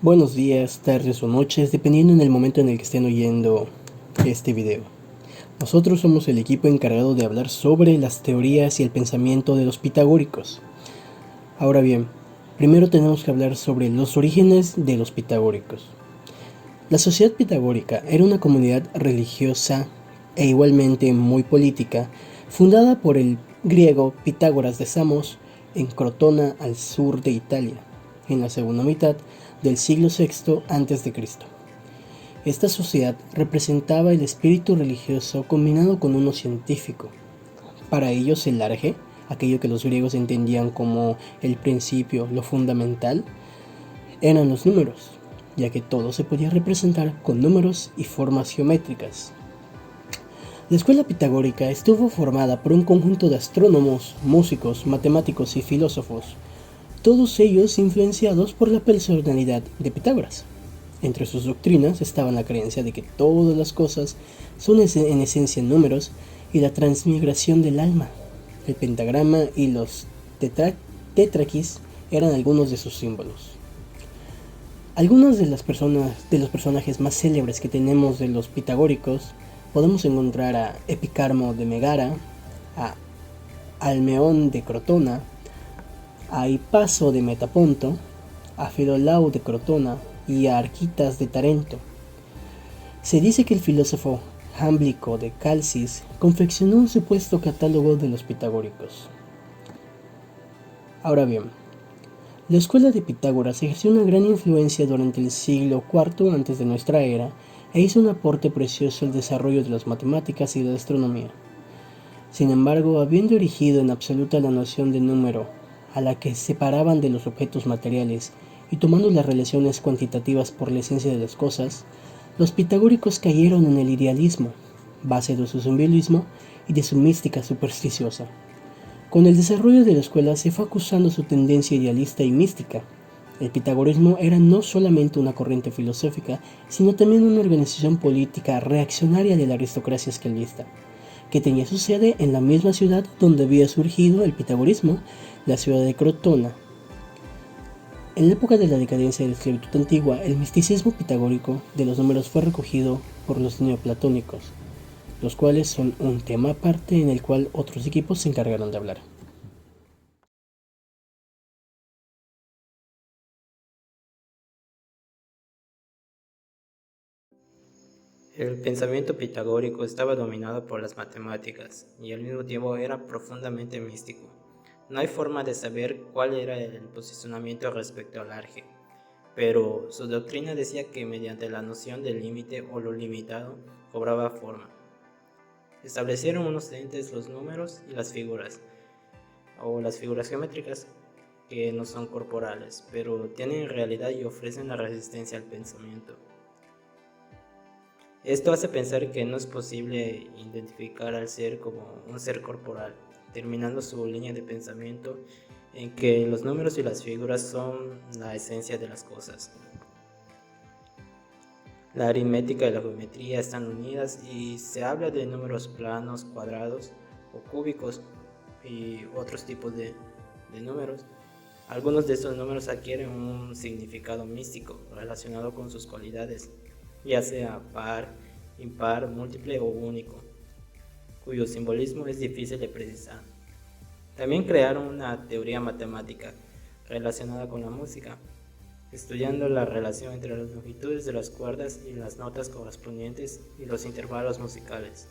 Buenos días, tardes o noches, dependiendo en el momento en el que estén oyendo este video. Nosotros somos el equipo encargado de hablar sobre las teorías y el pensamiento de los pitagóricos. Ahora bien, primero tenemos que hablar sobre los orígenes de los pitagóricos. La sociedad pitagórica era una comunidad religiosa e igualmente muy política, fundada por el griego Pitágoras de Samos en Crotona, al sur de Italia, en la segunda mitad del siglo VI a.C. Esta sociedad representaba el espíritu religioso combinado con uno científico. Para ellos el arge, aquello que los griegos entendían como el principio, lo fundamental, eran los números, ya que todo se podía representar con números y formas geométricas. La escuela pitagórica estuvo formada por un conjunto de astrónomos, músicos, matemáticos y filósofos, todos ellos influenciados por la personalidad de Pitágoras. Entre sus doctrinas estaba la creencia de que todas las cosas son en esencia números y la transmigración del alma. El pentagrama y los tetraquis eran algunos de sus símbolos. Algunos de los personajes más célebres que tenemos de los pitagóricos podemos encontrar a Epicarmo de Megara, a Almeón de Crotona, a Hipaso de Metaponto, a Filolao de Crotona y a Arquitas de Tarento. Se dice que el filósofo Jámblico de Calcis confeccionó un supuesto catálogo de los pitagóricos. Ahora bien, la escuela de Pitágoras ejerció una gran influencia durante el siglo IV antes de nuestra era e hizo un aporte precioso al desarrollo de las matemáticas y de la astronomía. Sin embargo, habiendo erigido en absoluta la noción de número, a la que separaban de los objetos materiales y tomando las relaciones cuantitativas por la esencia de las cosas, los pitagóricos cayeron en el idealismo, base de su simbolismo y de su mística supersticiosa. Con el desarrollo de la escuela se fue acusando su tendencia idealista y mística. El pitagorismo era no solamente una corriente filosófica, sino también una organización política reaccionaria de la aristocracia esclavista, que tenía su sede en la misma ciudad donde había surgido el pitagorismo, la ciudad de Crotona. En la época de la decadencia de la esclavitud antigua, el misticismo pitagórico de los números fue recogido por los neoplatónicos, los cuales son un tema aparte en el cual otros equipos se encargaron de hablar. El pensamiento pitagórico estaba dominado por las matemáticas y al mismo tiempo era profundamente místico. No hay forma de saber cuál era el posicionamiento respecto al arge, pero su doctrina decía que mediante la noción del límite o lo limitado cobraba forma. Establecieron unos entes, los números y las figuras, o las figuras geométricas, que no son corporales, pero tienen realidad y ofrecen la resistencia al pensamiento. Esto hace pensar que no es posible identificar al ser como un ser corporal, terminando su línea de pensamiento en que los números y las figuras son la esencia de las cosas. La aritmética y la geometría están unidas y se habla de números planos, cuadrados o cúbicos y otros tipos de números. Algunos de estos números adquieren un significado místico relacionado con sus cualidades, ya sea par, impar, múltiple o único, cuyo simbolismo es difícil de precisar. También crearon una teoría matemática relacionada con la música, estudiando la relación entre las longitudes de las cuerdas y las notas correspondientes y los intervalos musicales,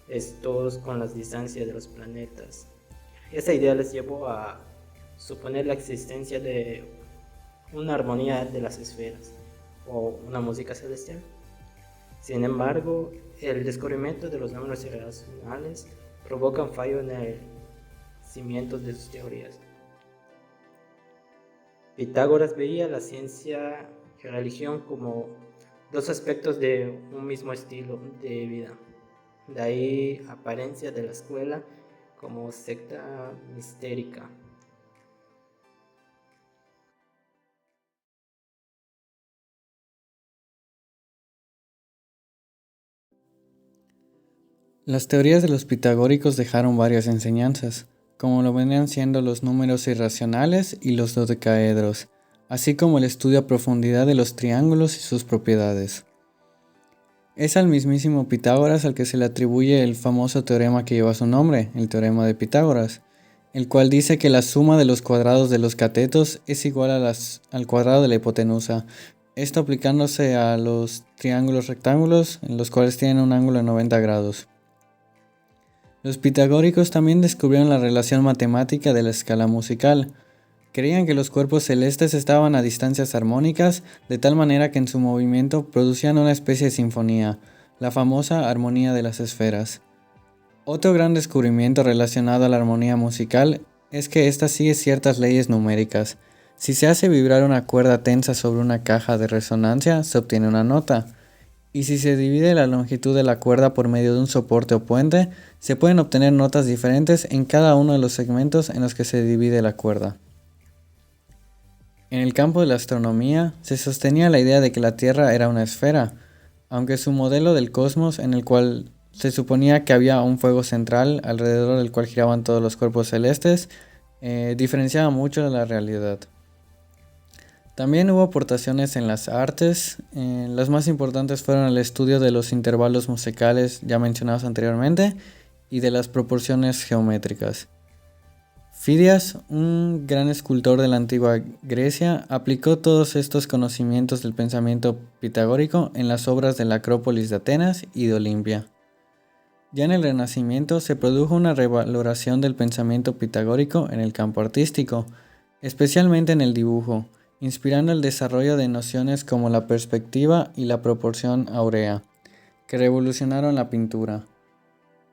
estos con las distancias de los planetas. Esta idea les llevó a suponer la existencia de una armonía de las esferas o una música celestial. Sin embargo, el descubrimiento de los números irracionales provoca un fallo en el cimiento de sus teorías. Pitágoras veía la ciencia y la religión como dos aspectos de un mismo estilo de vida. De ahí apariencia de la escuela como secta mistérica. Las teorías de los pitagóricos dejaron varias enseñanzas, como lo venían siendo los números irracionales y los dodecaedros, así como el estudio a profundidad de los triángulos y sus propiedades. Es al mismísimo Pitágoras al que se le atribuye el famoso teorema que lleva su nombre, el teorema de Pitágoras, el cual dice que la suma de los cuadrados de los catetos es igual al cuadrado de la hipotenusa. Esto aplicándose a los triángulos rectángulos, en los cuales tienen un ángulo de 90 grados. Los pitagóricos también descubrieron la relación matemática de la escala musical. Creían que los cuerpos celestes estaban a distancias armónicas, de tal manera que en su movimiento producían una especie de sinfonía, la famosa armonía de las esferas. Otro gran descubrimiento relacionado a la armonía musical es que ésta sigue ciertas leyes numéricas. Si se hace vibrar una cuerda tensa sobre una caja de resonancia, se obtiene una nota. Y si se divide la longitud de la cuerda por medio de un soporte o puente, se pueden obtener notas diferentes en cada uno de los segmentos en los que se divide la cuerda. En el campo de la astronomía, se sostenía la idea de que la Tierra era una esfera, aunque su modelo del cosmos, en el cual se suponía que había un fuego central alrededor del cual giraban todos los cuerpos celestes, diferenciaba mucho de la realidad. También hubo aportaciones en las artes. Las más importantes fueron el estudio de los intervalos musicales ya mencionados anteriormente y de las proporciones geométricas. Fidias, un gran escultor de la antigua Grecia, aplicó todos estos conocimientos del pensamiento pitagórico en las obras de la Acrópolis de Atenas y de Olimpia. Ya en el Renacimiento se produjo una revaloración del pensamiento pitagórico en el campo artístico, especialmente en el dibujo, inspirando el desarrollo de nociones como la perspectiva y la proporción áurea, que revolucionaron la pintura.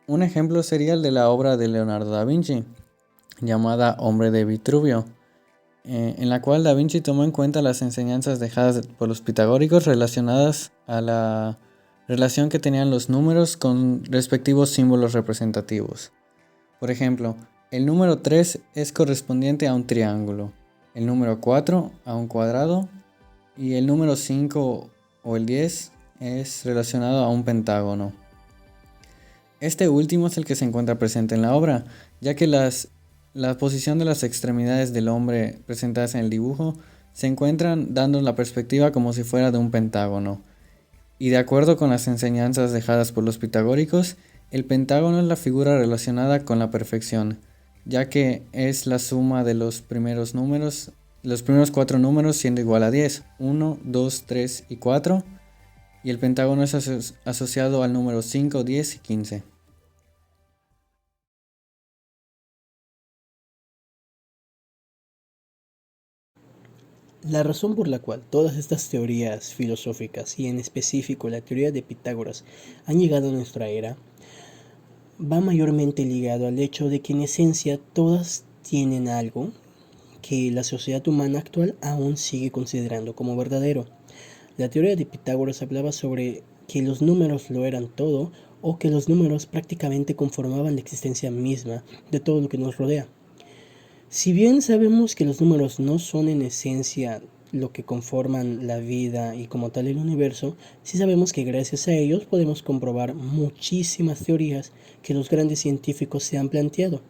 Un ejemplo sería el de la obra de Leonardo da Vinci, llamada Hombre de Vitruvio, en la cual Da Vinci tomó en cuenta las enseñanzas dejadas por los pitagóricos relacionadas a la relación que tenían los números con respectivos símbolos representativos. Por ejemplo, el número 3 es correspondiente a un triángulo, el número 4 a un cuadrado y el número 5 o el 10 es relacionado a un pentágono. Este último es el que se encuentra presente en la obra, ya que la posición de las extremidades del hombre presentadas en el dibujo se encuentran dando la perspectiva como si fuera de un pentágono. Y de acuerdo con las enseñanzas dejadas por los pitagóricos, el pentágono es la figura relacionada con la perfección, ya que es la suma de los primeros números, los primeros 4 números siendo igual a 10, 1, 2, 3 y 4, y el pentágono es asociado al número 5, 10 y 15. La razón por la cual todas estas teorías filosóficas, y en específico la teoría de Pitágoras, han llegado a nuestra era, va mayormente ligado al hecho de que en esencia todas tienen algo que la sociedad humana actual aún sigue considerando como verdadero. La teoría de Pitágoras hablaba sobre que los números lo eran todo, o que los números prácticamente conformaban la existencia misma de todo lo que nos rodea. Si bien sabemos que los números no son en esencia lo que conforman la vida y como tal el universo, sí sabemos que gracias a ellos podemos comprobar muchísimas teorías que los grandes científicos se han planteado.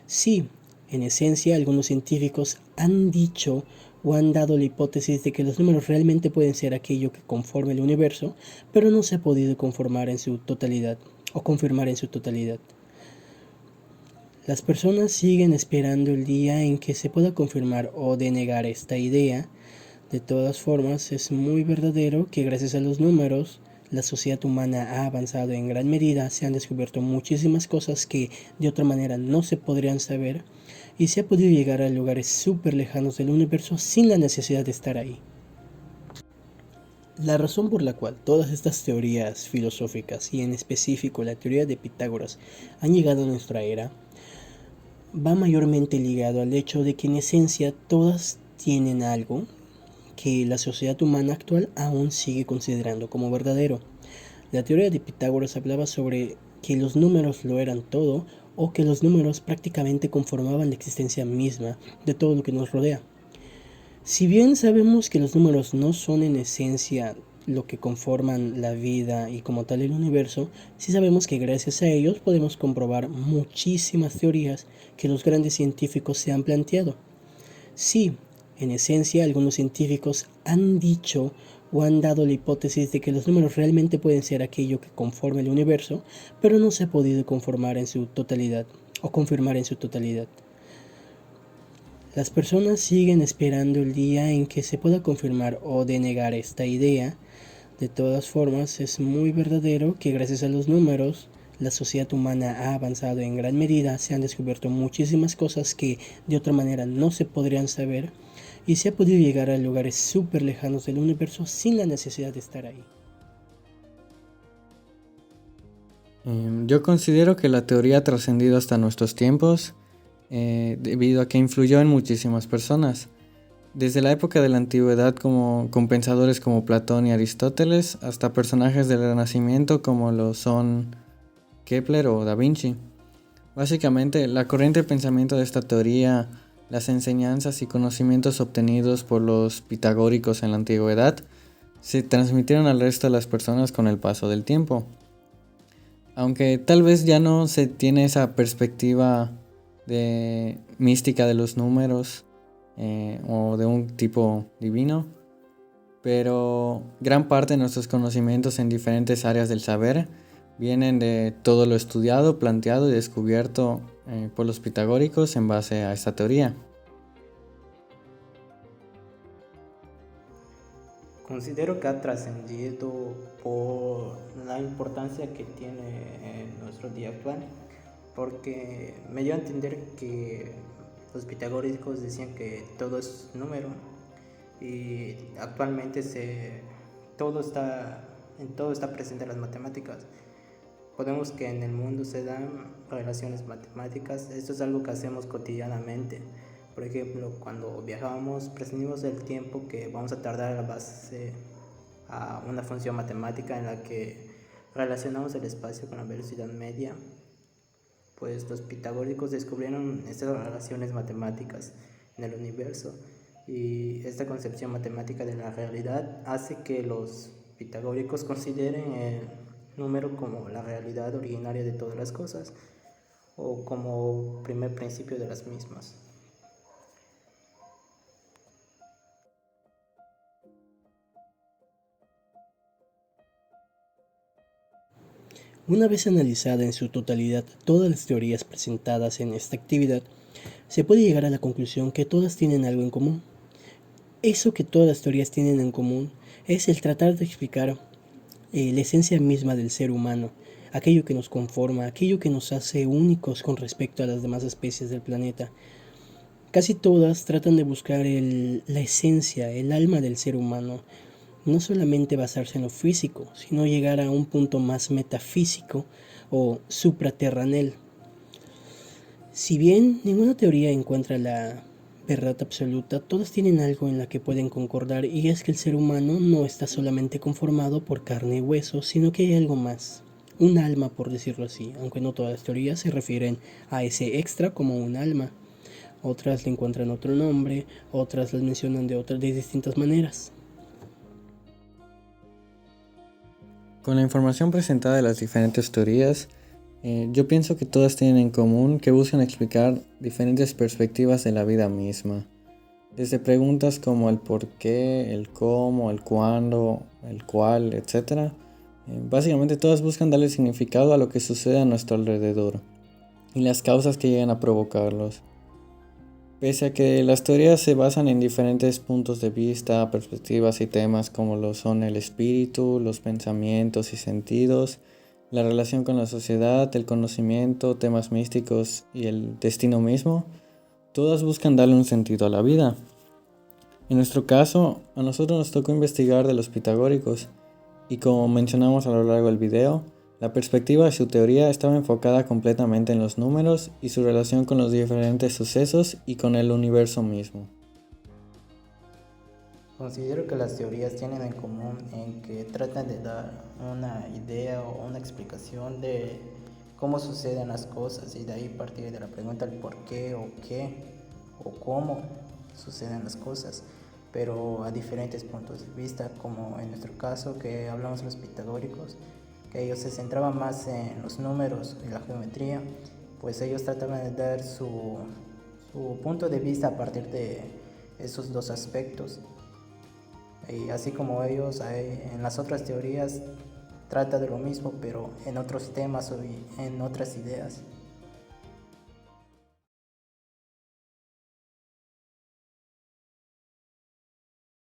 Sí, en esencia algunos científicos han dicho o han dado la hipótesis de que los números realmente pueden ser aquello que conforma el universo, pero no se ha podido conformar en su totalidad o confirmar en su totalidad. Las personas siguen esperando el día en que se pueda confirmar o denegar esta idea. De todas formas, es muy verdadero que gracias a los números, la sociedad humana ha avanzado en gran medida, se han descubierto muchísimas cosas que de otra manera no se podrían saber, y se ha podido llegar a lugares súper lejanos del universo sin la necesidad de estar ahí. La razón por la cual todas estas teorías filosóficas, y en específico la teoría de Pitágoras, han llegado a nuestra era, va mayormente ligado al hecho de que en esencia todas tienen algo que la sociedad humana actual aún sigue considerando como verdadero. La teoría de Pitágoras hablaba sobre que los números lo eran todo, o que los números prácticamente conformaban la existencia misma de todo lo que nos rodea. Si bien sabemos que los números no son en esencia lo que conforman la vida y como tal el universo, sí sabemos que gracias a ellos podemos comprobar muchísimas teorías que los grandes científicos se han planteado. Sí, En esencia, algunos científicos han dicho o han dado la hipótesis de que los números realmente pueden ser aquello que conforma el universo, pero no se ha podido conformar en su totalidad o confirmar en su totalidad. Las personas siguen esperando el día en que se pueda confirmar o denegar esta idea. De todas formas, es muy verdadero que gracias a los números, la sociedad humana ha avanzado en gran medida, se han descubierto muchísimas cosas que de otra manera no se podrían saber y se ha podido llegar a lugares súper lejanos del universo sin la necesidad de estar ahí. Yo considero que la teoría ha trascendido hasta nuestros tiempos debido a que influyó en muchísimas personas. Desde la época de la antigüedad con pensadores como Platón y Aristóteles hasta personajes del Renacimiento como lo son Kepler o Da Vinci. Básicamente, la corriente de pensamiento de esta teoría, las enseñanzas y conocimientos obtenidos por los pitagóricos en la antigüedad se transmitieron al resto de las personas con el paso del tiempo. Aunque tal vez ya no se tiene esa perspectiva de mística de los números o de un tipo divino, pero gran parte de nuestros conocimientos en diferentes áreas del saber vienen de todo lo estudiado, planteado y descubierto por los pitagóricos en base a esta teoría. Considero que ha trascendido por la importancia que tiene en nuestro día actual, porque me dio a entender que los pitagóricos decían que todo es número y actualmente en todo está presente las matemáticas. Podemos que en el mundo se dan relaciones matemáticas, esto es algo que hacemos cotidianamente. Por ejemplo, cuando viajamos, prescindimos del tiempo que vamos a tardar a base a una función matemática en la que relacionamos el espacio con la velocidad media. Pues los pitagóricos descubrieron estas relaciones matemáticas en el universo y esta concepción matemática de la realidad hace que los pitagóricos consideren el número como la realidad originaria de todas las cosas o como primer principio de las mismas. Una vez analizada en su totalidad todas las teorías presentadas en esta actividad, se puede llegar a la conclusión que todas tienen algo en común. Eso que todas las teorías tienen en común es el tratar de explicar la esencia misma del ser humano, aquello que nos conforma, aquello que nos hace únicos con respecto a las demás especies del planeta. Casi todas tratan de buscar la esencia, el alma del ser humano, no solamente basarse en lo físico, sino llegar a un punto más metafísico o supraterrenal. Si bien ninguna teoría encuentra la verdad absoluta, todas tienen algo en la que pueden concordar, y es que el ser humano no está solamente conformado por carne y hueso, sino que hay algo más, un alma, por decirlo así, aunque no todas las teorías se refieren a ese extra como un alma. Otras le encuentran otro nombre, otras las mencionan de distintas maneras. Con la información presentada de las diferentes teorías, yo pienso que todas tienen en común que buscan explicar diferentes perspectivas de la vida misma. Desde preguntas como el por qué, el cómo, el cuándo, el cuál, etc. Básicamente todas buscan darle significado a lo que sucede a nuestro alrededor y las causas que llegan a provocarlos. Pese a que las teorías se basan en diferentes puntos de vista, perspectivas y temas como lo son el espíritu, los pensamientos y sentidos, la relación con la sociedad, el conocimiento, temas místicos y el destino mismo, todas buscan darle un sentido a la vida. En nuestro caso, a nosotros nos tocó investigar de los pitagóricos y como mencionamos a lo largo del video, la perspectiva de su teoría estaba enfocada completamente en los números y su relación con los diferentes sucesos y con el universo mismo. Considero que las teorías tienen en común en que tratan de dar una idea o una explicación de cómo suceden las cosas y de ahí partir de la pregunta el por qué o cómo suceden las cosas, pero a diferentes puntos de vista, como en nuestro caso que hablamos de los pitagóricos, que ellos se centraban más en los números y la geometría, pues ellos trataban de dar su punto de vista a partir de esos dos aspectos. Y así como ellos, en las otras teorías trata de lo mismo, pero en otros temas o en otras ideas.